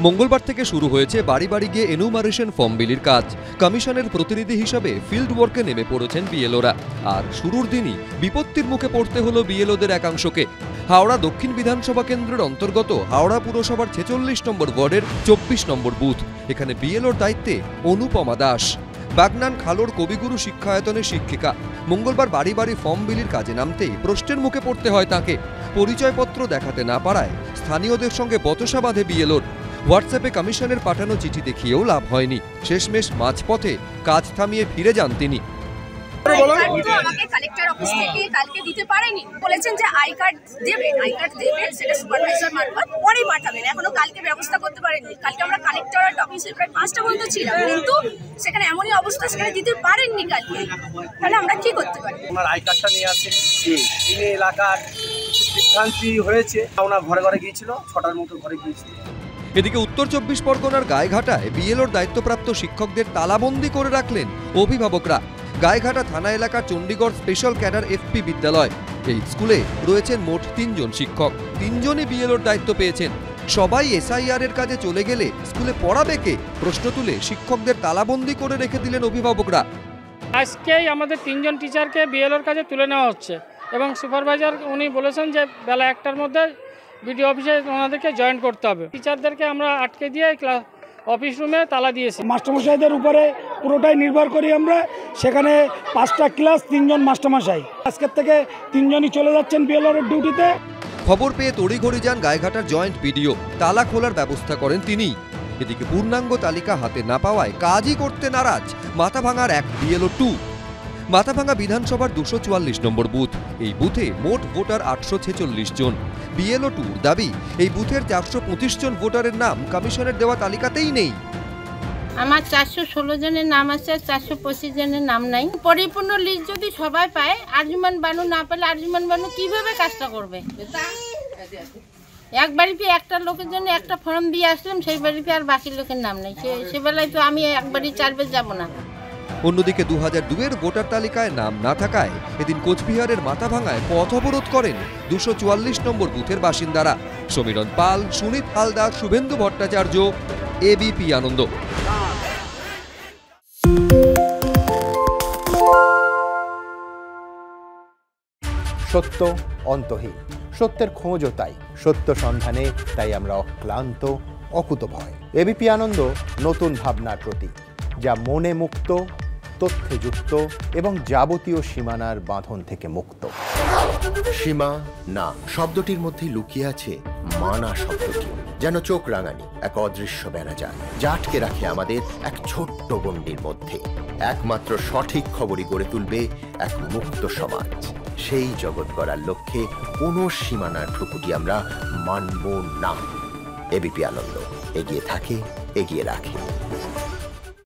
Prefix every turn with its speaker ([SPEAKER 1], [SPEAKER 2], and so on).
[SPEAKER 1] মঙ্গলবার থেকে শুরু হয়েছে বাড়ি বাড়ি গিয়ে এনুমারেশন ফর্ম বিলির কাজ। কমিশনের প্রতিনিধি হিসাবে ফিল্ড ওয়ার্কে নেমে পড়েছেন বিএলওরা। আর শুরুর দিনই বিপত্তির মুখে পড়তে হলো বিএলওদের একাংশকে। হাওড়া দক্ষিণ বিধানসভা কেন্দ্রের অন্তর্গত হাওড়া পুরসভার 46 নম্বর ওয়ার্ডের 24 নম্বর বুথ। এখানে বিএলওর দায়িত্বে অনুপমা দাস, বাগনান খালোর কবিগুরু শিক্ষায়তনের শিক্ষিকা। মঙ্গলবার বাড়ি বাড়ি ফর্ম বিলির কাজে নামতেই প্রশ্নের মুখে পড়তে হয় তাঁকে। পরিচয়পত্র দেখাতে না পারায় স্থানীয়দের সঙ্গে বচসা বাঁধে বিএলওর। হোয়াটসঅ্যাপে কমিশনের পাঠানো চিঠি দেখিয়েও লাভ হয়নি। শেষমেশ মাঝপথে কাজ থামিয়ে ফিরে যান তিনি।
[SPEAKER 2] আমাকে কালেক্টর অফিস থেকে কালকে দিতে পারেনি, বলেছেন যে আই কার্ড দেবেন সেটা সুপারভাইজার মারফত পরে পাঠাবেন। এখনো কালকে ব্যবস্থা করতে পারেননি। কালকে আমরা কালেক্টর অফিসে প্রায় 5টা পর্যন্ত ছিলাম, কিন্তু সেখানে এমনই অবস্থা, সেখানে দিতে পারেননি কালকে। তাহলে আমরা কি করতে পারি?
[SPEAKER 3] আমার আই কার্ডটা নিয়ে আসেন। এই এলাকার বিভ্রান্তি হয়েছে। ওনার ঘরে ঘরে গিয়েছিল, 6টার মতো ঘরে গিয়েছিল।
[SPEAKER 1] এদিকে উত্তর 24 পরগনার গায়েঘাটায় বিএলওর দায়িত্বপ্রাপ্ত শিক্ষকদের তালাবন্দি করে রাখলেন অভিভাবকরা। গায়েঘাটা থানা এলাকার চণ্ডীগড় স্পেশাল ক্যাডার এফপি বিদ্যালয়। এই স্কুলে রয়েছেন মোট 3 জন শিক্ষক। 3 জনই বিএলওর দায়িত্ব পেয়েছেন। সবাই এসআইআর এর কাজে চলে গেলে স্কুলে পড়াবে কে? প্রশ্ন তুলে শিক্ষকদের তালাবন্দি করে রেখে দিলেন অভিভাবকরা।
[SPEAKER 4] আজকেই আমাদের 3 জন টিচারকে বিএলওর কাজে তুলে নেওয়া হচ্ছে এবং সুপারভাইজার উনি বলেছেন যে বেলা 1টার মধ্যে বিডিও অফিসে ওনাদেরকে জয়েন করতে হবে। টিচারদেরকে আমরা আটকে দিয়ে অফিস রুমে তালা দিয়েছি।
[SPEAKER 5] মাস্টারমশাইদের উপরে পুরোটাই নির্ভর করি আমরা। সেখানে 5টা ক্লাস, 3 জন মাস্টারমশাই। আজকের থেকে 3 জনই চলে যাচ্ছেন বিএলওর ডিউটিতে।
[SPEAKER 1] খবর পেয়ে তড়িঘড়ি যান গায়েঘাটার জয়েন্ট বিডিও। তালা খোলার ব্যবস্থা করেন তিনি। এদিকে পূর্ণাঙ্গ তালিকা হাতে না পাওয়ায় কাজই করতে নারাজ মাথাভাঙার এক বিএলও 2। মাথাভাঙা বিধানসভার 244 নম্বর বুথ। এই বুথে মোট ভোটার 846 জন। বিএলও 2 দাবি এই বুথের 425 জন ভোটারের নাম কমিশনের দেওয়া তালিকাতেই নেই।
[SPEAKER 6] আমার 416 জনের নাম আছে, 425 জনের নাম নাই। পরিপূর্ণ লিস্ট যদি সবাই পায়, আরজুমান বানু না পেলে আরজুমান বানু কিভাবে কাজটা করবে? এক বাড়িতে একটা লোকের জন্য একটা ফর্ম দিয়ে আসলাম, সেই বাড়িতে আর বাকি লোকের নাম নেই। সে বেলায় তো আমি একবারই 4 বার যাবো না।
[SPEAKER 1] অন্যদিকে 2002-এর ভোটার তালিকায় নাম না থাকায় এদিন কোচবিহারের মাথাভাঙায় পথ অবরোধ করেন 244 নম্বর বুথের বাসিন্দারা। সমীরণ পাল, সুনীত হালদার, শুভেন্দু ভট্টাচার্য, এবিপি আনন্দ।
[SPEAKER 7] সত্য অন্তহীন, সত্যের খোঁজও তাই। সত্য সন্ধানে তাই আমরা অক্লান্ত, অকুতভয়। এবিপি আনন্দ নতুন ভাবনার প্রতীক, যা মনে মুক্ত, তথ্যে যুক্ত এবং যাবতীয় সীমানার বাঁধন থেকে মুক্ত।
[SPEAKER 8] সীমা না শব্দটির মধ্যে লুকিয়ে আছে মানা শব্দটি, যেন চোখ রাঙানি এক অদৃশ্য বেড়াজাল, যা আটকে রাখে আমাদের এক ছোট্ট গণ্ডির মধ্যে। একমাত্র সঠিক খবরই গড়ে তুলবে এক মুক্ত সমাজ। সেই জগৎ গড়ার লক্ষ্যে কোনো সীমানার ঠুকুটি আমরা মানব না। এবিপি আনন্দ এগিয়ে থাকে, এগিয়ে রাখে।